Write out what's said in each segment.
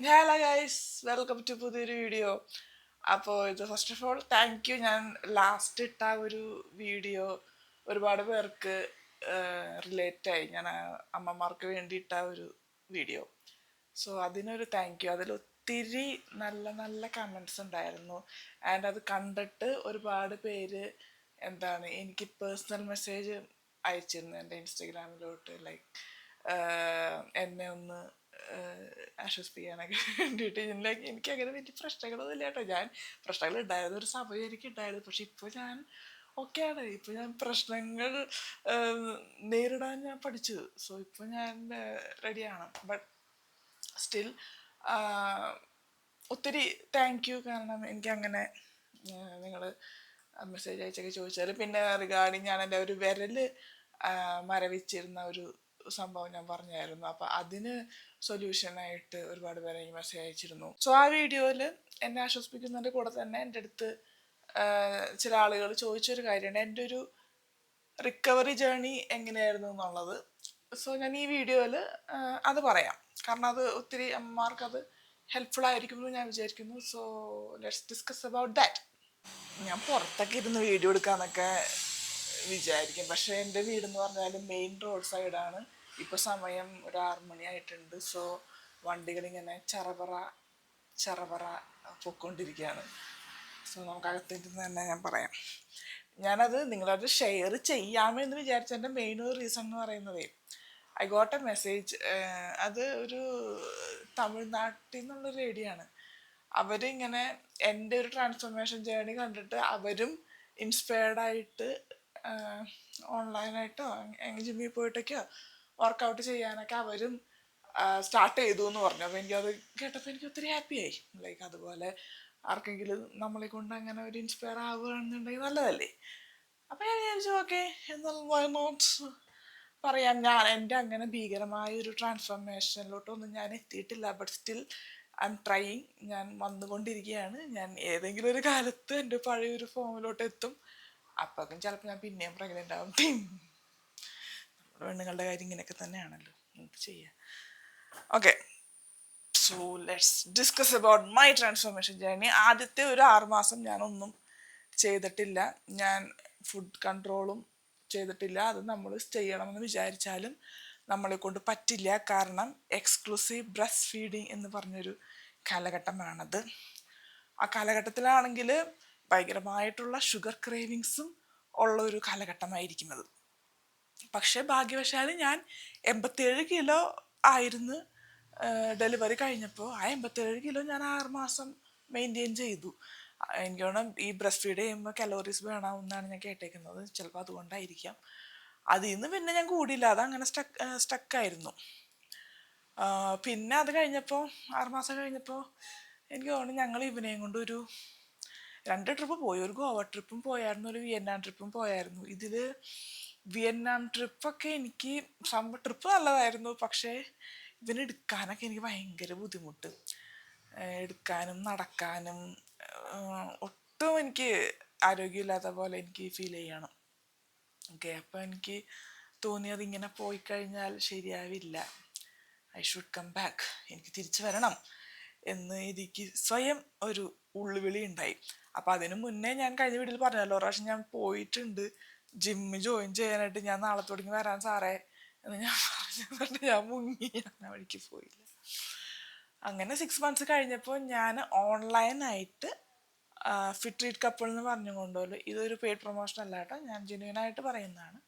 Hello guys, welcome to പുതിയൊരു video. അപ്പോൾ ഇത് first of all thank you. ഞാൻ ലാസ്റ്റ് ഇട്ട ഒരു വീഡിയോ ഒരുപാട് പേർക്ക് റിലേറ്റായി. ഞാൻ അമ്മമാർക്ക് വേണ്ടി ഇട്ട ഒരു വീഡിയോ. സോ അതിനൊരു താങ്ക് യു. അതിൽ ഒത്തിരി നല്ല നല്ല കമൻറ്റ്സ് ഉണ്ടായിരുന്നു. ആൻഡ് അത് കണ്ടിട്ട് ഒരുപാട് പേര് എനിക്ക് പേഴ്സണൽ മെസ്സേജ് അയച്ചിരുന്നു എൻ്റെ ഇൻസ്റ്റഗ്രാമിലോട്ട്. ലൈക്ക് എന്നെ ഒന്ന് ആശ്വസിപ്പിക്കാനൊക്കെ വേണ്ടിയിട്ട്. ലൈക്ക് എനിക്ക് അങ്ങനെ വലിയ പ്രശ്നങ്ങളൊന്നും ഇല്ല കേട്ടോ. പ്രശ്നങ്ങൾ ഉണ്ടായിരുന്ന ഒരു സമയം എനിക്ക് ഉണ്ടായിരുന്നു. പക്ഷെ ഇപ്പോൾ ഞാൻ ഓക്കെയാണ്. ഇപ്പോൾ ഞാൻ പ്രശ്നങ്ങൾ നേരിടാൻ ഞാൻ പഠിച്ചു. സോ ഇപ്പോൾ ഞാൻ റെഡിയാണ്. ബട്ട് സ്റ്റിൽ ഒത്തിരി താങ്ക് യു. കാരണം എനിക്കങ്ങനെ നിങ്ങൾ മെസ്സേജ് അയച്ചൊക്കെ ചോദിച്ചാൽ. പിന്നെ റിഗാർഡിങ് ഞാൻ എൻ്റെ ഒരു വിരൽ മരവിച്ചിരുന്ന ഒരു സംഭവം ഞാൻ പറഞ്ഞായിരുന്നു. അപ്പം അതിന് സൊല്യൂഷനായിട്ട് ഒരുപാട് പേരെ എനിക്ക് മെസ്സേജ് അയച്ചിരുന്നു. സോ ആ വീഡിയോയിൽ എന്നെ ആശ്വസിപ്പിക്കുന്നതിൻ്റെ കൂടെ തന്നെ എൻ്റെ അടുത്ത് ചില ആളുകൾ ചോദിച്ചൊരു കാര്യമാണ് എൻ്റെ ഒരു റിക്കവറി ജേർണി എങ്ങനെയായിരുന്നു എന്നുള്ളത്. സോ ഞാൻ ഈ വീഡിയോയിൽ അത് പറയാം. കാരണം അത് ഒത്തിരി അമ്മമാർക്ക് അത് ഹെൽപ്ഫുൾ ആയിരിക്കുമെന്ന് ഞാൻ വിചാരിക്കുന്നു. So let's discuss about that. ഞാൻ പുറത്തൊക്കെ ഇരുന്ന് വീഡിയോ എടുക്കാമെന്നൊക്കെ വിചാരിക്കും. പക്ഷേ എൻ്റെ വീടെന്ന് പറഞ്ഞാൽ മെയിൻ റോഡ് സൈഡാണ്. ഇപ്പോൾ സമയം ഒരു 6 മണിയായിട്ടുണ്ട്. സോ വണ്ടികളിങ്ങനെ ചറപറ ചറപറ പൊയ്ക്കൊണ്ടിരിക്കുകയാണ്. സോ നമുക്കകത്തിരുന്ന് തന്നെ ഞാൻ പറയാം. ഞാനത് നിങ്ങളത് ഷെയർ ചെയ്യാമെന്ന് വിചാരിച്ചതിൻ്റെ മെയിൻ ഒരു റീസൺ എന്ന് പറയുന്നത്, ഐ ഗോട്ട് എ മെസ്സേജ്. അത് ഒരു തമിഴ്നാട്ടിൽ നിന്നുള്ളൊരു ലേഡിയാണ്. അവരിങ്ങനെ എൻ്റെ ഒരു ട്രാൻസ്ഫോർമേഷൻ ജേർണി കണ്ടിട്ട് അവരും ഇൻസ്പയർഡായിട്ട് ഓൺലൈനായിട്ടോ ജിമ്മിൽ പോയിട്ടൊക്കെയോ വർക്കൗട്ട് ചെയ്യാനൊക്കെ അവരും സ്റ്റാർട്ട് ചെയ്തു എന്ന് പറഞ്ഞു. അപ്പോൾ എനിക്കത് കേട്ടപ്പോൾ എനിക്ക് ഒത്തിരി ഹാപ്പിയായി. ലൈക്ക് അതുപോലെ ആർക്കെങ്കിലും നമ്മളെ കൊണ്ട് അങ്ങനെ ഒരു ഇൻസ്പയർ ആവുകയാണെന്നുണ്ടെങ്കിൽ നല്ലതല്ലേ. അപ്പം ഞാൻ വിചാരിച്ചു ഓക്കെ, എന്നാൽ വൈ നോട്ട് പറയാം. ഞാൻ എൻ്റെ അങ്ങനെ ഭീകരമായ ഒരു ട്രാൻസ്ഫോർമേഷനിലോട്ടൊന്നും ഞാൻ എത്തിയിട്ടില്ല. But still I M trying. ഞാൻ വന്നുകൊണ്ടിരിക്കുകയാണ്. ഞാൻ ഏതെങ്കിലും ഒരു കാലത്ത് എൻ്റെ പഴയൊരു ഫോമിലോട്ട് എത്തും. അപ്പോഴേക്കും ചിലപ്പോൾ ഞാൻ പിന്നെയും പ്രഗ്നൻ്റ് ആവും. നമ്മുടെ പെണ്ണുങ്ങളുടെ കാര്യം ഇങ്ങനെയൊക്കെ തന്നെയാണല്ലോ, എന്ത് ചെയ്യാം. Okay, so let's discuss about my transformation journey. ആദ്യത്തെ ഒരു 6 മാസം ഞാനൊന്നും ചെയ്തിട്ടില്ല. ഞാൻ ഫുഡ് കൺട്രോളും ചെയ്തിട്ടില്ല. അത് നമ്മൾ ചെയ്യണമെന്ന് വിചാരിച്ചാലും നമ്മളെ കൊണ്ട് പറ്റില്ല. കാരണം എക്സ്ക്ലൂസീവ് ബ്രസ്റ്റ് ഫീഡിങ് എന്ന് പറഞ്ഞൊരു കാലഘട്ടമാണത്. ആ കാലഘട്ടത്തിലാണെങ്കിൽ ഭയങ്കരമായിട്ടുള്ള ഷുഗർ ക്രേവിങ്സും ഉള്ള ഒരു കാലഘട്ടമായിരിക്കുന്നത്. പക്ഷേ ഭാഗ്യവശാൽ ഞാൻ 87 കിലോ ആയിരുന്നു ഡെലിവറി കഴിഞ്ഞപ്പോൾ. ആ 87 കിലോ ഞാൻ 6 മാസം മെയിൻറ്റെയിൻ ചെയ്തു. എനിക്ക് തോന്നുന്നു ഈ ബ്രസ്റ്റ് ഫീഡ് ചെയ്യുമ്പോൾ കലോറീസ് വേണമെന്നാണ് ഞാൻ കേട്ടേക്കുന്നത്. ചിലപ്പോൾ അതുകൊണ്ടായിരിക്കാം. അതിൽ നിന്ന് പിന്നെ ഞാൻ കൂടിയില്ല. അതങ്ങനെ സ്റ്റക്കായിരുന്നു. പിന്നെ അത് കഴിഞ്ഞപ്പോൾ 6 മാസം കഴിഞ്ഞപ്പോൾ എനിക്ക് തോന്നുന്നു ഞങ്ങൾ ഇവനെയും കൊണ്ട് ഒരു 2 ട്രിപ്പ് പോയി. ഒരു ഗോവ ട്രിപ്പും പോയായിരുന്നു, ഒരു വിയറ്റ്നാം ട്രിപ്പും പോയായിരുന്നു. ഇതിൽ വിയറ്റ്നാം ട്രിപ്പൊക്കെ എനിക്ക് ട്രിപ്പ് നല്ലതായിരുന്നു. പക്ഷേ ഇവനെടുക്കാനൊക്കെ എനിക്ക് ഭയങ്കര ബുദ്ധിമുട്ട്. എടുക്കാനും നടക്കാനും ഒട്ടും എനിക്ക് ആരോഗ്യമില്ലാത്ത പോലെ എനിക്ക് ഫീൽ ചെയ്യണം. ഓക്കെ, അപ്പോൾ എനിക്ക് തോന്നിയത് ഇങ്ങനെ പോയി കഴിഞ്ഞാൽ ശരിയാവില്ല. I should come back. എനിക്ക് തിരിച്ചു വരണം എന്ന് എനിക്ക് സ്വയം ഒരു ഉള്ളുവിളി ഉണ്ടായി. അപ്പം അതിനു മുന്നേ ഞാൻ കഴിഞ്ഞ വീട്ടിൽ പറഞ്ഞല്ലോ, പ്രാവശ്യം ഞാൻ പോയിട്ടുണ്ട് ജിമ്മ് ജോയിൻ ചെയ്യാനായിട്ട്. ഞാൻ നാളെ തുടങ്ങി വരാൻ സാറേ എന്ന് ഞാൻ പറഞ്ഞിട്ട് ഞാൻ മുങ്ങി. ഞാൻ വഴിക്ക് പോയില്ല. അങ്ങനെ 6 മന്ത്സ് കഴിഞ്ഞപ്പോൾ ഞാൻ ഓൺലൈനായിട്ട് ഫിറ്റ് ട്രീറ്റ് കപ്പിൾ എന്ന് പറഞ്ഞുകൊണ്ടല്ലോ, ഇതൊരു പെയ്ഡ് പ്രൊമോഷൻ അല്ല കേട്ടോ, ഞാൻ ജെന്യുവനായിട്ട് പറയുന്നതാണ്,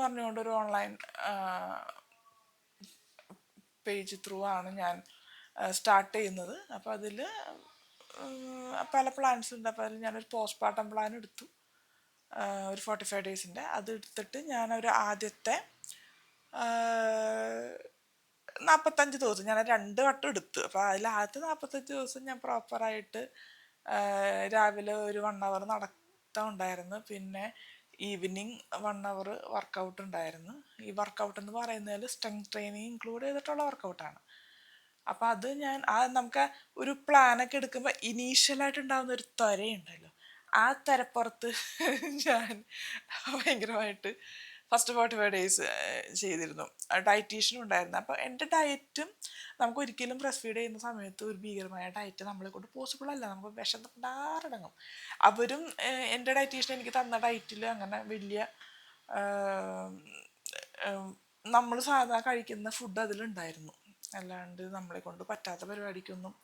പറഞ്ഞുകൊണ്ടൊരു ഓൺലൈൻ പേജ് ത്രൂ ആണ് ഞാൻ സ്റ്റാർട്ട് ചെയ്യുന്നത്. അപ്പോൾ അതിൽ പല പ്ലാൻസ് ഉണ്ട്. അപ്പോൾ അതിൽ ഞാനൊരു പോസ്റ്റ്മോർട്ടം പ്ലാൻ എടുത്തു, ഒരു 45 ഡേയ്സിൻ്റെ. അത് എടുത്തിട്ട് ഞാനൊരു ആദ്യത്തെ 45 ദിവസം ഞാൻ 2 വട്ടം എടുത്തു. അപ്പോൾ അതിൽ ആദ്യത്തെ 45 ദിവസം ഞാൻ പ്രോപ്പറായിട്ട് രാവിലെ ഒരു 1 അവർ നടത്തം ഉണ്ടായിരുന്നു. പിന്നെ ഈവനിങ് 1 അവർ വർക്കൗട്ട് ഉണ്ടായിരുന്നു. ഈ വർക്കൗട്ട് എന്ന് പറയുന്നതിൽ സ്ട്രെങ്ത് ട്രെയിനിങ് ഇൻക്ലൂഡ് ചെയ്തിട്ടുള്ള വർക്കൗട്ടാണ്. അപ്പം അത് നമുക്ക് ഒരു പ്ലാനൊക്കെ എടുക്കുമ്പോൾ ഇനീഷ്യലായിട്ട് ഉണ്ടാകുന്ന ഒരു ത്വരയുണ്ടല്ലോ, ആ തരപ്പുറത്ത് ഞാൻ ഭയങ്കരമായിട്ട് ഫസ്റ്റ് 45 ഡേയ്സ് ചെയ്തിരുന്നു. ഡയറ്റീഷ്യനും ഉണ്ടായിരുന്നു. അപ്പോൾ എൻ്റെ ഡയറ്റും നമുക്ക് ഒരിക്കലും ബ്രസ്റ്റ് ഫീഡ് ചെയ്യുന്ന സമയത്ത് ഒരു ഭീകരമായ ഡയറ്റ് നമ്മളെ കൊണ്ട് പോസിബിൾ അല്ല. നമുക്ക് വിശന്നിട്ടാറടങ്ങും. അവരും എൻ്റെ ഡയറ്റീഷ്യൻ എനിക്ക് തന്ന ഡയറ്റിൽ അങ്ങനെ വലിയ നമ്മൾ സാധാ കഴിക്കുന്ന ഫുഡ് അതിലുണ്ടായിരുന്നു. അല്ലാണ്ട് നമ്മളെ കൊണ്ട് പറ്റാത്ത പരിപാടിക്കൊന്നും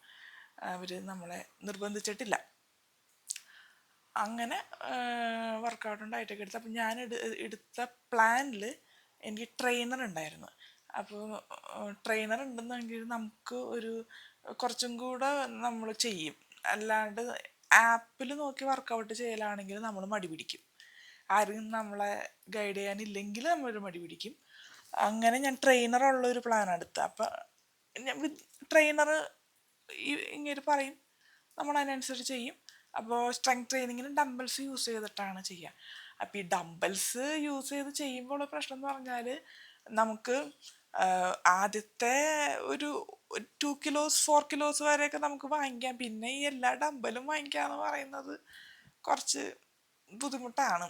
അവർ നമ്മളെ നിർബന്ധിച്ചിട്ടില്ല. അങ്ങനെ വർക്കൗട്ടും ഡയറ്റൊക്കെ എടുത്ത്. അപ്പം ഞാൻ എടുത്ത പ്ലാനിൽ എനിക്ക് ട്രെയിനർ ഉണ്ടായിരുന്നു. അപ്പോൾ ട്രെയിനർ ഉണ്ടെന്നെങ്കിൽ നമുക്ക് ഒരു കുറച്ചും കൂടെ നമ്മൾ ചെയ്യും. അല്ലാണ്ട് ആപ്പിൽ നോക്കി വർക്കൗട്ട് ചെയ്യലാണെങ്കിൽ നമ്മൾ മടി പിടിക്കും. ആരും നമ്മളെ ഗൈഡ് ചെയ്യാനില്ലെങ്കിൽ നമ്മളൊരു മടി പിടിക്കും. അങ്ങനെ ഞാൻ ട്രെയിനറുള്ള ഒരു പ്ലാൻ എടുത്ത്. അപ്പം ട്രെയിനർ ഇങ്ങനെ പറയും, നമ്മൾ അതിനനുസരിച്ച് ചെയ്യും. അപ്പോൾ സ്ട്രെങ്ത് ട്രെയിനിങ്ങിന് ഡംബൽസ് യൂസ് ചെയ്തിട്ടാണ് ചെയ്യുക. അപ്പോൾ ഈ ഡംബൽസ് യൂസ് ചെയ്ത് ചെയ്യുമ്പോൾ പ്രശ്നം എന്ന് പറഞ്ഞാൽ നമുക്ക് ആദ്യത്തെ ഒരു 2 കിലോസ് 4 കിലോസ് വരെയൊക്കെ നമുക്ക് വാങ്ങിക്കാം. പിന്നെ ഈ എല്ലാ ഡംബലും വാങ്ങിക്കാന്ന് പറയുന്നത് കുറച്ച് ബുദ്ധിമുട്ടാണ്.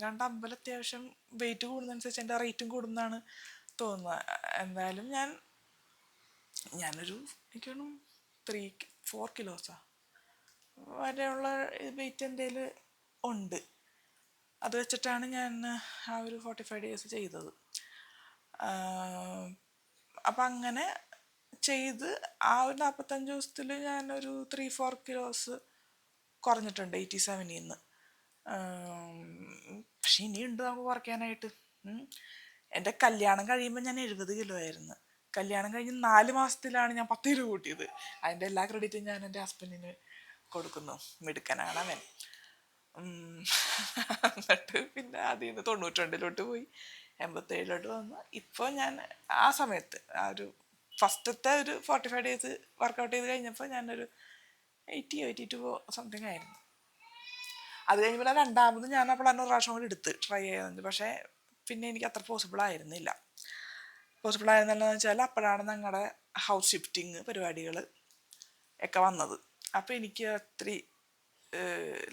കാരണം ഡംബൽ അത്യാവശ്യം വെയിറ്റ് കൂടുന്നതനുസരിച്ച് എൻ്റെ റേറ്റും കൂടുന്നതാണ് തോന്നുന്നത്. എന്തായാലും ഞാനൊരു എനിക്കൊരു 4 കിലോസാണ് വരെയുള്ള വെയിറ്റ് എൻ്റെ കയ്യിൽ ഉണ്ട്. അത് വെച്ചിട്ടാണ് ഞാൻ ആ ഒരു 45 ഡേയ്സ് ചെയ്തത്. അപ്പം അങ്ങനെ ചെയ്ത് ആ ഒരു 45 ദിവസത്തിൽ ഞാനൊരു 3-4 കിലോസ് കുറഞ്ഞിട്ടുണ്ട് 87 നിന്ന്. പക്ഷെ ഇനിയുണ്ട് നമുക്ക് കുറയ്ക്കാനായിട്ട്. എൻ്റെ കല്യാണം കഴിയുമ്പോൾ ഞാൻ 70 കിലോ ആയിരുന്നു. കല്യാണം കഴിഞ്ഞ് 4 മാസത്തിലാണ് ഞാൻ 10 കിലോ കൂട്ടിയത്. അതിൻ്റെ എല്ലാ ക്രെഡിറ്റും ഞാൻ എൻ്റെ ഹസ്ബൻഡിന് കൊടുക്കുന്നു. മിടുക്കനാണ് അവൻ. എന്നിട്ട് പിന്നെ അതിൽ നിന്ന് 92 പോയി 87 വന്നു. ഇപ്പോൾ ഞാൻ ആ സമയത്ത് ആ ഒരു ഫസ്റ്റത്തെ ഒരു 45 ഡേയ്സ് വർക്കൗട്ട് ചെയ്ത് കഴിഞ്ഞപ്പോൾ ഞാനൊരു 82 സംതിങ് ആയിരുന്നു. അത് കഴിഞ്ഞപ്പോൾ രണ്ടാമത് ഞാൻ അപ്പോൾ തന്നെ ഒരു പ്രാവശ്യം കൂടി എടുത്ത് ട്രൈ ചെയ്യുന്നുണ്ട്. പക്ഷേ പിന്നെ എനിക്ക് അത്ര പോസിബിൾ ആയിരുന്നില്ല. വെച്ചാൽ അപ്പോഴാണ് ഞങ്ങളുടെ ഹൗസ് ഷിഫ്റ്റിങ് പരിപാടികൾ ഒക്കെ വന്നത്. അപ്പോൾ എനിക്ക് ഒത്തിരി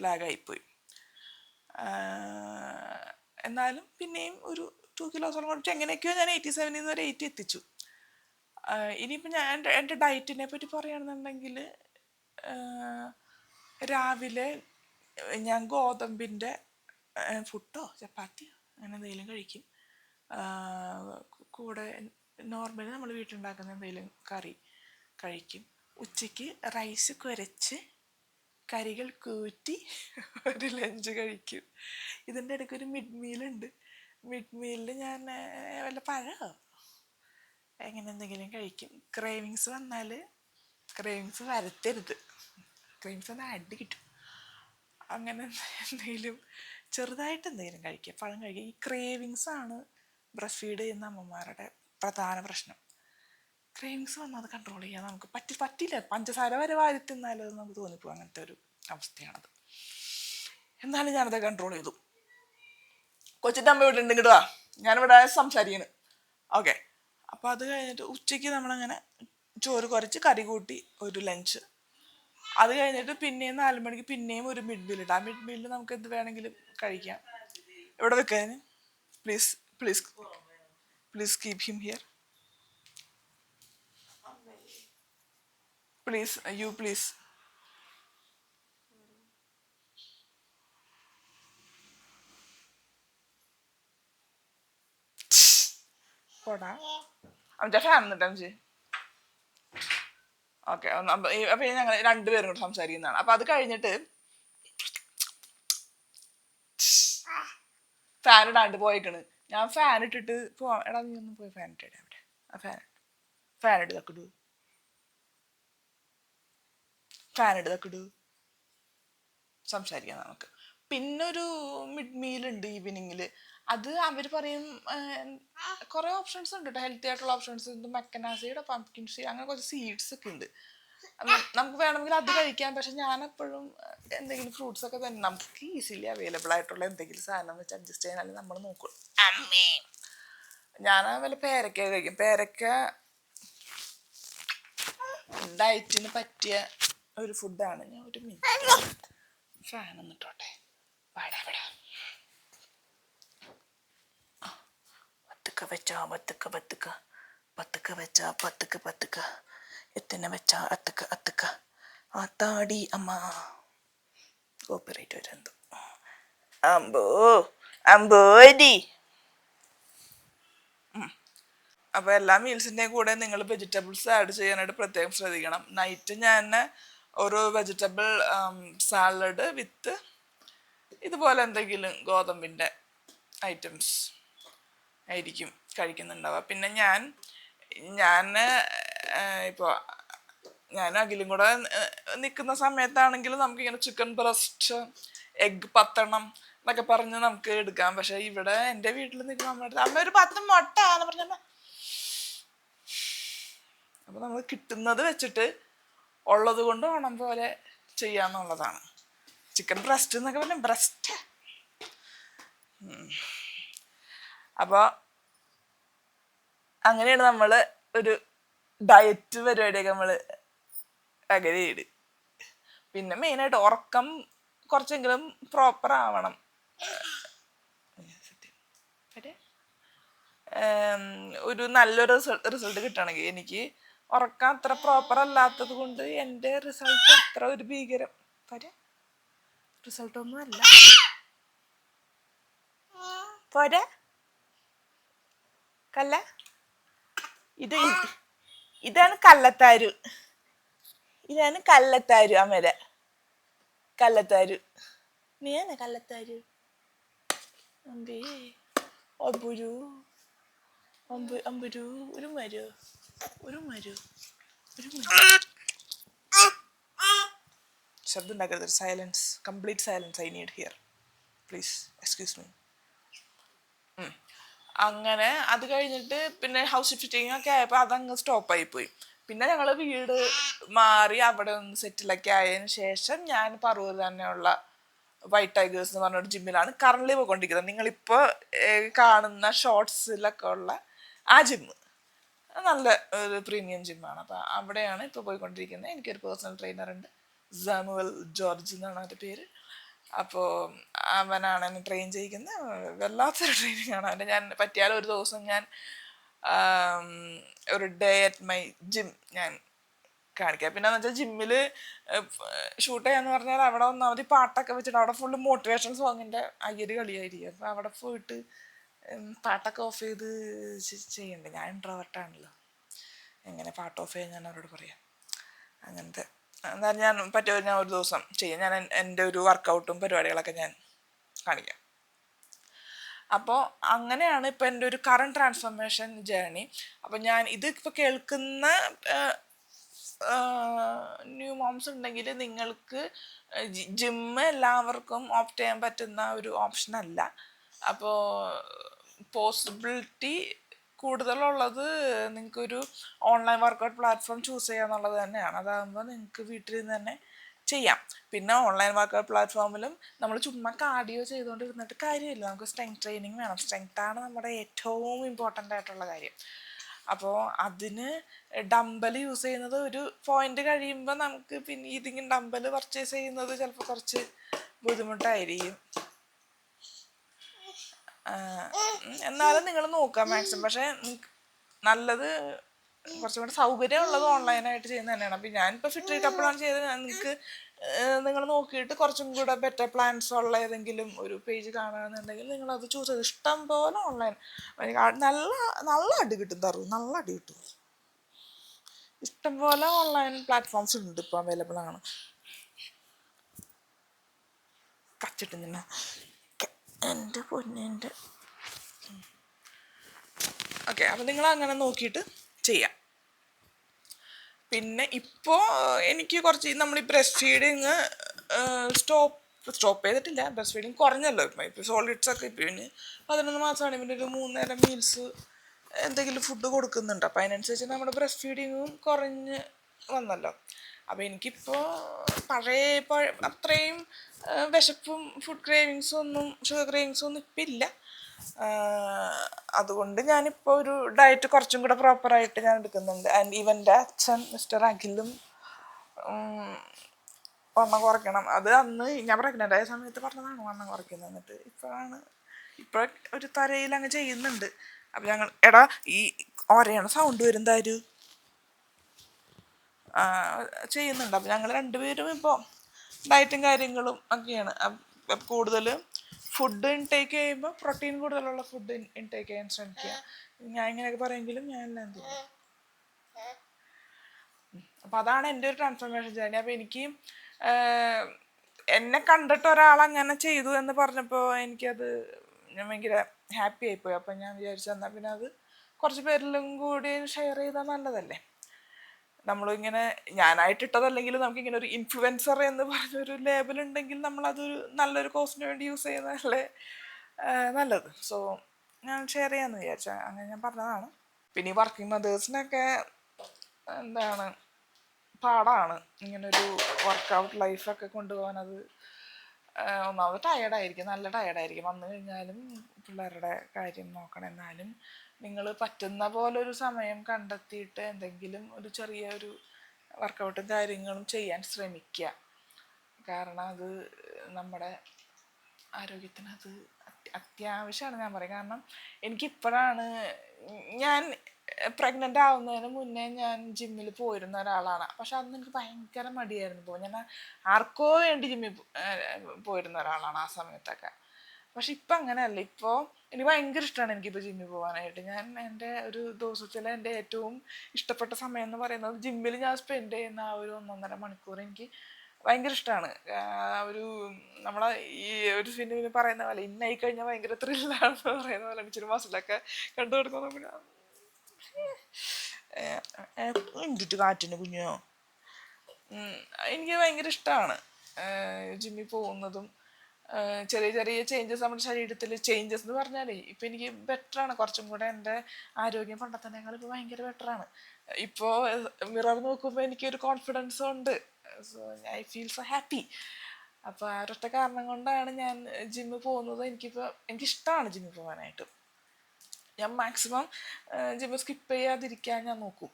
ലാഗായിപ്പോയി. എന്നാലും പിന്നെയും ഒരു 2 കിലോസോളം കുറച്ച് എങ്ങനെയൊക്കെയോ ഞാൻ 87 നിന്ന് വരെ 80 എത്തിച്ചു. ഇനിയിപ്പോൾ ഞാൻ എൻ്റെ ഡയറ്റിനെ പറ്റി പറയുകയാണെന്നുണ്ടെങ്കിൽ രാവിലെ ഞാൻ ഗോതമ്പിൻ്റെ പുട്ടോ ചപ്പാത്തിയോ അങ്ങനെ എന്തെങ്കിലും കഴിക്കും. കൂടെ നോർമലി നമ്മൾ വീട്ടിലുണ്ടാക്കുന്ന എന്തെങ്കിലും കറി കഴിക്കും. ഉച്ചയ്ക്ക് റൈസ് കുരച്ച് കറികൾ കൂട്ടി ഒരു ലഞ്ച് കഴിക്കും. ഇതിൻ്റെ ഇടയ്ക്ക് ഒരു മിഡ് മീലുണ്ട്. മിഡ് മീലിൽ ഞാൻ വല്ല പഴമോ എങ്ങനെ എന്തെങ്കിലും കഴിക്കും. ക്രേവിങ്സ് വന്നാൽ ക്രേവിങ്സ് വരത്തരുത്. ക്രേവിങ്സ് വന്നാൽ അടി കിട്ടും. അങ്ങനെ എന്തെങ്കിലും ചെറുതായിട്ട് എന്തെങ്കിലും കഴിക്കുക, പഴം കഴിക്കുക. ഈ ക്രേവിങ്സാണ് ബ്രസ്റ്റ് ഫീഡ് ചെയ്യുന്ന അമ്മമാരുടെ പ്രധാന പ്രശ്നം. ക്രേവിങ്സ് വന്നാൽ അത് കൺട്രോൾ ചെയ്യാൻ നമുക്ക് പറ്റില്ല. പഞ്ചസാര വരെ വാരി തിന്നാലത് നമുക്ക് തോന്നിപ്പോകും. അങ്ങനത്തെ ഒരു അവസ്ഥയാണത്. എന്നാലും ഞാനത് കൺട്രോൾ ചെയ്തു. കൊച്ചിൻ്റെ അമ്മ ഇവിടെ ഉണ്ടെങ്കിൽ വാ, ഞാനിവിടെ സംസാരിക്കുന്നു. ഓക്കെ. അപ്പോൾ അത് കഴിഞ്ഞിട്ട് ഉച്ചയ്ക്ക് നമ്മളങ്ങനെ ചോറ് കുറച്ച് കറി കൂട്ടി ഒരു ലഞ്ച്. അത് കഴിഞ്ഞിട്ട് പിന്നെയും 4 മണിക്ക് പിന്നെയും ഒരു മിഡ് മീൽ ഇടാം. ആ മിഡ് മീലിൽ നമുക്ക് എന്ത് വേണമെങ്കിലും കഴിക്കാം. ഇവിടെ വെക്കാൻ please please please keep him here please. You please. പോടാ അമ്മ ഫാൻ എന്നിട്ട് അമ്മച്ചി. ഓക്കെ. അപ്പം ഞങ്ങൾ രണ്ടുപേരും കൂടെ സംസാരിക്കുന്നതാണ്. അപ്പം അത് കഴിഞ്ഞിട്ട് ഫാൻ ഇടാണ്ട് പോയേക്കണ്. ഞാൻ ഫാൻ ഇട്ടിട്ട് പോവാം. എടാ നീ ഒന്ന് പോയി ഫാൻ ഇട്ടിടേ അവിടെ. ആ ഫാൻ ഇട്ട് തക്കിടൂ. ഫാൻ ഇട്ട് തക്കിടൂ. സംസാരിക്കാം നമുക്ക്. പിന്നൊരു മിഡ് മീൽ ഉണ്ട് ഈവനിങ്ങിൽ. അത് അവർ പറയും കുറേ ഓപ്ഷൻസ് ഉണ്ട് കേട്ടോ, ഹെൽത്തി ആയിട്ടുള്ള ഓപ്ഷൻസ് ഉണ്ട്. മക്കന സീഡ്, പംപ്കിൻ സീഡ്, അങ്ങനെ കുറച്ച് സീഡ്സ് ഒക്കെ ഉണ്ട്. നമുക്ക് വേണമെങ്കിൽ അത് കഴിക്കാം. പക്ഷെ ഞാനെപ്പോഴും എന്തെങ്കിലും ഫ്രൂട്ട്സ് ഒക്കെ തന്നെ നമുക്ക് ഈസിലി അവൈലബിൾ ആയിട്ടുള്ള എന്തെങ്കിലും സാധനം വെച്ച് അഡ്ജസ്റ്റ് ചെയ്യാനാലും നമ്മൾ നോക്കും. ഞാൻ വല്ല പേരക്ക കഴിക്കും. പേരക്ക ഡയറ്റിന് പറ്റിയ ഒരു ഫുഡാണ്. ഞാൻ ഒരു മിനിറ്റ് ഫാൻ എന്നിട്ടോട്ടെ. പാടാ വെച്ചാ ബത്തുക്ക ബത്തുക്ക, ബത്തുക്ക വെച്ചാ പത്തുക്ക പത്തുക്ക, എത്തനെ വെച്ചാ അത്തുക്ക അത്തുക്ക, ആത്താടി അമ്മ. കോപ്പിറൈറ്റ് വരുന്നത് അമ്പോ അമ്പോടി. അപ്പോൾ എല്ലാ മീൽസിൻ്റെയും കൂടെ നിങ്ങൾ വെജിറ്റബിൾസ് ആഡ് ചെയ്യാനായിട്ട് പ്രത്യേകം ശ്രദ്ധിക്കണം. നൈറ്റ് ഞാൻ ഒരു വെജിറ്റബിൾ സാലഡ് വിത്ത് ഇതുപോലെ എന്തെങ്കിലും ഗോതമ്പിൻ്റെ ഐറ്റംസ് ആയിരിക്കും കഴിക്കുന്നുണ്ടാവുക. പിന്നെ ഞാൻ ഇപ്പോൾ ഞാനും അഖിലും കൂടെ നിൽക്കുന്ന സമയത്താണെങ്കിൽ നമുക്കിങ്ങനെ ചിക്കൻ ബ്രസ്റ്റ്, എഗ് 10 എന്നൊക്കെ പറഞ്ഞ് നമുക്ക് എടുക്കാം. പക്ഷെ ഇവിടെ എൻ്റെ വീട്ടിൽ നിൽക്കുന്ന അമ്മ ഒരു 10 മുട്ട എന്ന് പറഞ്ഞ. അപ്പോൾ നമ്മൾ കിട്ടുന്നത് വെച്ചിട്ട് ഉള്ളത് കൊണ്ട് ഓണം പോലെ ചെയ്യാന്നുള്ളതാണ്. ചിക്കൻ ബ്രസ്റ്റ് എന്നൊക്കെ പറഞ്ഞാൽ ബ്രസ്റ്റ്. അപ്പോൾ അങ്ങനെയാണ് നമ്മൾ ഒരു ഡയറ്റ് പരിപാടിയൊക്കെ നമ്മൾ അങ്ങനെ ചെയ്ത്. പിന്നെ മെയിനായിട്ട് ഉറക്കം കുറച്ചെങ്കിലും പ്രോപ്പർ ആവണം. ഒരു നല്ലൊരു റിസൾട്ട് കിട്ടണമെങ്കിൽ എനിക്ക് ഉറക്കം അത്ര പ്രോപ്പർ അല്ലാത്തത് കൊണ്ട് എൻ്റെ റിസൾട്ട് അത്ര ഒരു ഭീകരം റിസൾട്ടൊന്നും അല്ല. പോരെ കല്ല ഇതാണ് കല്ലത്താരു. ഇതാണ് കല്ലത്താരു. അമര കല്ലത്താരു. നീയാണ് കല്ലത്താരു. അമ്പേ ഒമ്പുരു അമ്പുരു ഒരു മരോ ഒരു മരോ ഒരു മരോ. ശബ്ദം ഉണ്ടാക്കരുത്. Silence, complete silence I need here please, excuse me. അങ്ങനെ അത് കഴിഞ്ഞിട്ട് പിന്നെ ഹൗസ് ഷിഫ്റ്റിംഗ് ഒക്കെ ആയപ്പോൾ അതങ്ങ് സ്റ്റോപ്പായിപ്പോയി. പിന്നെ ഞങ്ങൾ വീട് മാറി അവിടെ ഒന്ന് സെറ്റിലൊക്കെ ആയതിനു ശേഷം ഞാൻ പറവൂർ തന്നെയുള്ള വൈറ്റ് ടൈഗേഴ്സ് എന്ന് പറഞ്ഞൊരു ജിമ്മിലാണ് കറണ്ട്ലി പോയിക്കൊണ്ടിരിക്കുന്നത്. നിങ്ങളിപ്പോൾ കാണുന്ന ഷോർട്സിലൊക്കെ ഉള്ള ആ ജിമ്മ് നല്ല ഒരു പ്രീമിയം ജിമ്മാണ്. അപ്പോൾ അവിടെയാണ് ഇപ്പോൾ പോയിക്കൊണ്ടിരിക്കുന്നത്. എനിക്കൊരു പേഴ്സണൽ ട്രെയിനർ ഉണ്ട്, സാമുവൽ ജോർജ് എന്നാണ് അവൻ്റെ പേര്. അപ്പോൾ അവനാണ് എന്നെ ട്രെയിൻ ചെയ്യിക്കുന്നത്. വല്ലാത്തൊരു ട്രെയിനിങ് ആണ് അവൻ്റെ. ഞാൻ പറ്റിയാൽ ഒരു ദിവസം ഞാൻ ഒരു ഡേ അറ്റ് മൈ ജിം ഞാൻ കാണിക്കാം. പിന്നെ എന്ന് വെച്ചാൽ ജിമ്മിൽ ഷൂട്ട് ചെയ്യാന്ന് പറഞ്ഞാൽ അവിടെ ഒന്നാമത് പാട്ടൊക്കെ വെച്ചിട്ട് അവിടെ ഫുള്ള് മോട്ടിവേഷൻ സോങ്ങിൻ്റെ അയ്യര് കളിയായിരിക്കും. അപ്പോൾ അവിടെ പോയിട്ട് പാട്ടൊക്കെ ഓഫ് ചെയ്ത് ചെയ്യണ്ടേ. ഞാൻ ഇൻട്രോവേർട്ടാണല്ലോ, എങ്ങനെ പാട്ട് ഓഫ് ചെയ്യാൻ ഞാൻ അവരോട് പറയാം. അങ്ങനത്തെ എന്തായാലും ഞാൻ പറ്റുമോ ഞാൻ ഒരു ദിവസം ചെയ്യാം. ഞാൻ എൻ്റെ ഒരു വർക്കൗട്ടും പരിപാടികളൊക്കെ ഞാൻ കാണിക്കാം. അപ്പോൾ അങ്ങനെയാണ് ഇപ്പോൾ എൻ്റെ ഒരു കറണ്ട് ട്രാൻസ്ഫോർമേഷൻ ജേർണി. അപ്പോൾ ഞാൻ ഇത് ഇപ്പോൾ കേൾക്കുന്ന ന്യൂ മോംസ് ഉണ്ടെങ്കിൽ നിങ്ങൾക്ക് ജിമ്മ് എല്ലാവർക്കും ഓപ്റ്റ് ചെയ്യാൻ പറ്റുന്ന ഒരു ഓപ്ഷനല്ല. അപ്പോൾ പോസിബിലിറ്റി കൂടുതലുള്ളത് നിങ്ങൾക്കൊരു ഓൺലൈൻ വർക്കൗട്ട് പ്ലാറ്റ്ഫോം ചൂസ് ചെയ്യുക എന്നുള്ളത് തന്നെയാണ്. അതാകുമ്പോൾ നിങ്ങൾക്ക് വീട്ടിൽ നിന്ന് തന്നെ ചെയ്യാം. പിന്നെ ഓൺലൈൻ വർക്കൗട്ട് പ്ലാറ്റ്ഫോമിലും നമ്മൾ ചുമ്മാ കാർഡിയോ ചെയ്തുകൊണ്ടിരുന്നിട്ട് കാര്യമില്ല. നമുക്ക് സ്ട്രെങ്ത് ട്രെയിനിങ് വേണം. സ്ട്രെങ്ത്താണ് നമ്മുടെ ഏറ്റവും ഇമ്പോർട്ടൻ്റ് ആയിട്ടുള്ള കാര്യം. അപ്പോൾ അതിന് ഡമ്പൽ യൂസ് ചെയ്യുന്നത് ഒരു പോയിന്റ് കഴിയുമ്പോൾ നമുക്ക് പിന്നെ ഇതിങ്ങനെ ഡമ്പൽ പർച്ചേസ് ചെയ്യുന്നത് ചിലപ്പോൾ കുറച്ച് ബുദ്ധിമുട്ടായിരിക്കും. എന്നാലും നിങ്ങൾ നോക്കാം മാക്സിമം. പക്ഷേ നല്ലത് കുറച്ചും കൂടെ സൗകര്യമുള്ളത് ഓൺലൈനായിട്ട് ചെയ്യുന്നത് തന്നെയാണ്. അപ്പോൾ ഞാനിപ്പോൾ ഫിറ്റ് കപ്പിളാണ് ചെയ്തത്. നിങ്ങൾ നോക്കിയിട്ട് കുറച്ചും കൂടെ ബെറ്റർ പ്ലാൻസ് ഉള്ള ഏതെങ്കിലും ഒരു പേജ് കാണുകയാണെന്നുണ്ടെങ്കിൽ നിങ്ങളത് ചൂസ് ചെയ്ത് ഇഷ്ടം പോലെ ഓൺലൈൻ നല്ല നല്ല അടി കിട്ടും. നല്ല അടി കിട്ടും. ഇഷ്ടം പോലെ ഓൺലൈൻ പ്ലാറ്റ്ഫോംസ് ഉണ്ട് ഇപ്പോൾ അവൈലബിൾ ആണ്. കച്ചിട്ട് തന്നെ എൻ്റെ പൊന്നെൻ്റെ. ഓക്കെ, അപ്പം നിങ്ങൾ അങ്ങനെ നോക്കിയിട്ട് ചെയ്യാം. പിന്നെ ഇപ്പോൾ എനിക്ക് കുറച്ച് നമ്മൾ ഈ ബ്രസ്റ്റ് ഫീഡിങ് സ്റ്റോപ്പ് ചെയ്തിട്ടില്ല. ബ്രസ്റ്റ് ഫീഡിങ് കുറഞ്ഞല്ലോ ഇപ്പോൾ സോളിഡ്സ് ഒക്കെ. ഇപ്പോൾ ഇനി 11 മാസമാണ്. പിന്നെ ഒരു 3 നേരം മീൽസ് എന്തെങ്കിലും ഫുഡ് കൊടുക്കുന്നുണ്ട്. അപ്പോൾ അതിനനുസരിച്ച് നമ്മുടെ ബ്രസ്റ്റ് ഫീഡിങ്ങും കുറഞ്ഞ് വന്നല്ലോ. അപ്പോൾ എനിക്കിപ്പോൾ അത്രയും വിശപ്പും ഫുഡ് ക്രേവിങ്സും ഒന്നും ഷുഗർ ക്രേവിങ്സും ഒന്നും ഇപ്പം ഇല്ല. അതുകൊണ്ട് ഞാനിപ്പോൾ ഒരു ഡയറ്റ് കുറച്ചും കൂടെ പ്രോപ്പറായിട്ട് ഞാൻ എടുക്കുന്നുണ്ട്. ആൻഡ് ഇവൻ്റെ അച്ഛൻ മിസ്റ്റർ അഖിലും വണ്ണം കുറയ്ക്കണം. അത് അന്ന് ഞാൻ പ്രഗ്നൻ്റ് ആയ സമയത്ത് പറഞ്ഞതാണ് വണ്ണം കുറയ്ക്കുന്നത്. എന്നിട്ട് ഇപ്പോൾ ഒരു തരയിൽ അങ്ങ് ചെയ്യുന്നുണ്ട്. അപ്പം ഞങ്ങൾ എടാ ഈ ഒരേണ സൗണ്ട് വരുന്നതാര് ചെയ്യുന്നുണ്ട്. അപ്പം ഞങ്ങൾ രണ്ടുപേരും ഇപ്പോൾ ഡയറ്റും കാര്യങ്ങളും ഒക്കെയാണ്. കൂടുതൽ ഫുഡ് ഇൻടേക്ക് ചെയ്യുമ്പോൾ പ്രോട്ടീൻ കൂടുതലുള്ള ഫുഡ് ഇൻടേക്ക് ചെയ്യാൻ ശ്രമിക്കുക. ഞാൻ ഇങ്ങനെയൊക്കെ പറയുമെങ്കിലും ഞാൻ എല്ലാം ചെയ്യും. അപ്പം അതാണ് എൻ്റെ ഒരു ട്രാൻസ്ഫോർമേഷൻ ജേർണി. അപ്പം എനിക്ക് എന്നെ കണ്ടിട്ട് ഒരാൾ അങ്ങനെ ചെയ്തു എന്ന് പറഞ്ഞപ്പോൾ എനിക്കത് ഞാൻ ഭയങ്കര ഹാപ്പി ആയിപ്പോയി. അപ്പം ഞാൻ വിചാരിച്ചു എന്നാൽ പിന്നെ അത് കുറച്ച് പേരിലും കൂടി ഷെയർ ചെയ്താൽ നല്ലതല്ലേ. നമ്മളിങ്ങനെ ഞാനായിട്ടിട്ടതല്ലെങ്കിൽ നമുക്കിങ്ങനെ ഒരു ഇൻഫ്ലുവൻസർ എന്ന് പറഞ്ഞൊരു ലേബൽ ഉണ്ടെങ്കിൽ നമ്മളതൊരു നല്ലൊരു കോസിന് വേണ്ടി യൂസ് ചെയ്യുന്നതല്ലേ നല്ലത്. സോ ഞാൻ ഷെയർ ചെയ്യാമെന്ന് വിചാരിച്ചാൽ അങ്ങനെ ഞാൻ പറഞ്ഞതാണ്. പിന്നെ ഈ വർക്കിംഗ് മദേഴ്സിനൊക്കെ എന്താണ് പാടാണ് ഇങ്ങനൊരു വർക്കൗട്ട് ലൈഫൊക്കെ കൊണ്ടുപോകാൻ. അത് ഒന്നാമത് ടയേർഡായിരിക്കും, നല്ല ടയേർഡായിരിക്കും. വന്നു കഴിഞ്ഞാലും പിള്ളേരുടെ കാര്യം നോക്കണം. എന്നാലും നിങ്ങൾ പറ്റുന്ന പോലൊരു സമയം കണ്ടെത്തിയിട്ട് എന്തെങ്കിലും ഒരു ചെറിയൊരു വർക്കൗട്ടും കാര്യങ്ങളും ചെയ്യാൻ ശ്രമിക്കുക. കാരണം അത് നമ്മുടെ ആരോഗ്യത്തിന് അത് അത്യാവശ്യമാണ് ഞാൻ പറയും. കാരണം എനിക്കിപ്പോഴാണ് ഞാൻ പ്രഗ്നൻ്റ് ആവുന്നതിന് മുന്നേ ഞാൻ ജിമ്മിൽ പോയിരുന്ന ഒരാളാണ്. പക്ഷെ അന്ന് എനിക്ക് ഭയങ്കര മടിയായിരുന്നു പോകും. ഞാൻ ആർക്കോ വേണ്ടി ജിമ്മിൽ പോയിരുന്ന ഒരാളാണ് ആ സമയത്തൊക്കെ. പക്ഷെ ഇപ്പം അങ്ങനെയല്ല. ഇപ്പോൾ എനിക്ക് ഭയങ്കര ഇഷ്ടമാണ് എനിക്കിപ്പോൾ ജിമ്മിൽ പോകാനായിട്ട്. ഞാൻ എൻ്റെ ഒരു ദിവസത്തിലെ എൻ്റെ ഏറ്റവും ഇഷ്ടപ്പെട്ട സമയം എന്ന് പറയുന്നത് ജിമ്മിൽ ഞാൻ സ്പെൻഡ് ചെയ്യുന്ന ആ ഒരു 1.5 മണിക്കൂർ എനിക്ക് ഭയങ്കര ഇഷ്ടമാണ്. ഒരു നമ്മളെ ഈ ഒരു സിനിമയിൽ പറയുന്ന പോലെ ഇന്നായി കഴിഞ്ഞാൽ ഭയങ്കര ത്രില്ലാണെന്ന് പറയുന്ന പോലെ ഇച്ചിരി മസിലൊക്കെ കണ്ടു കൊടുക്കുന്ന എന്തിട്ട് കാറ്റിന് കുഞ്ഞോ. എനിക്ക് ഭയങ്കര ഇഷ്ടമാണ് ജിമ്മിൽ പോകുന്നതും. ചെറിയ ചെറിയ ചേഞ്ചസ് നമ്മുടെ ശരീരത്തിൽ ചേഞ്ചസ് എന്ന് പറഞ്ഞാലേ ഇപ്പം എനിക്ക് ബെറ്ററാണ്. കുറച്ചും കൂടെ എൻ്റെ ആരോഗ്യം പണ്ടത്തേക്കാൾ ഇപ്പോൾ ഭയങ്കര ബെറ്ററാണ്. ഇപ്പോൾ മിറർ നോക്കുമ്പോൾ എനിക്കൊരു കോൺഫിഡൻസ് ഉണ്ട്. So I feel so happy. അപ്പോൾ ആ ഒരൊറ്റ കാരണം കൊണ്ടാണ് ഞാൻ ജിമ്മിൽ പോകുന്നത്. എനിക്കിഷ്ടമാണ് ജിമ്മിൽ പോകാനായിട്ട്. ഞാൻ മാക്സിമം ജിമ്മ് സ്കിപ്പ് ചെയ്യാതിരിക്കാൻ ഞാൻ നോക്കും.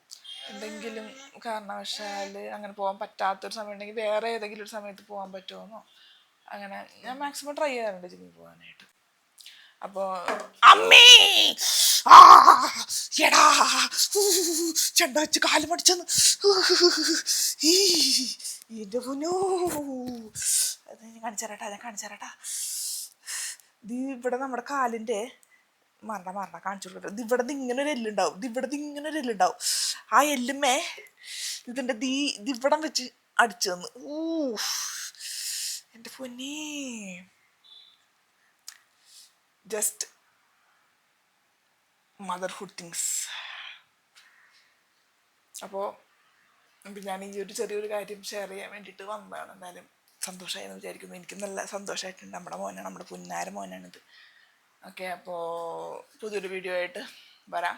എന്തെങ്കിലും കാരണവശാൽ അങ്ങനെ പോകാൻ പറ്റാത്തൊരു സമയം ഉണ്ടെങ്കിൽ വേറെ ഏതെങ്കിലും ഒരു സമയത്ത് പോകാൻ പറ്റുമെന്നോ അങ്ങനെ ഞാൻ മാക്സിമം ട്രൈ ചെയ്യാറുണ്ട് ജിമ്മിൽ പോകാനായിട്ട്. അപ്പോൾ അമ്മേ എടാ ചെണ്ട വെച്ച് കാല് മടിച്ചെന്ന് എൻ്റെ പൊന്നോ. അത് ഞാൻ കാണിച്ചു തരാട്ടാ. ഇത് ഇവിടെ നമ്മുടെ കാലിൻ്റെ മരണ കാണിച്ചു കൊടുക്കട്ടെ. ഇവിടെ ഇങ്ങനെ ഒരു എല്ലുണ്ടാവും. ആ എല്ലുമേ ഇതിൻ്റെ ഇതിവിടം വെച്ച് അടിച്ചു തന്നു. എൻ്റെ പൊന്നേ. Just motherhood things. അപ്പോൾ ഞാൻ ഈ ഒരു ചെറിയൊരു കാര്യം ഷെയർ ചെയ്യാൻ വേണ്ടിയിട്ട് വന്നതാണ്. എന്തായാലും സന്തോഷമായെന്ന് വിചാരിക്കുന്നു. എനിക്ക് നല്ല സന്തോഷമായിട്ടുണ്ട്. നമ്മുടെ മോനാണ്, നമ്മുടെ പുന്നാര മോനാണിത്. ഓക്കെ, അപ്പോൾ പുതിയൊരു വീഡിയോ ആയിട്ട് തരാം.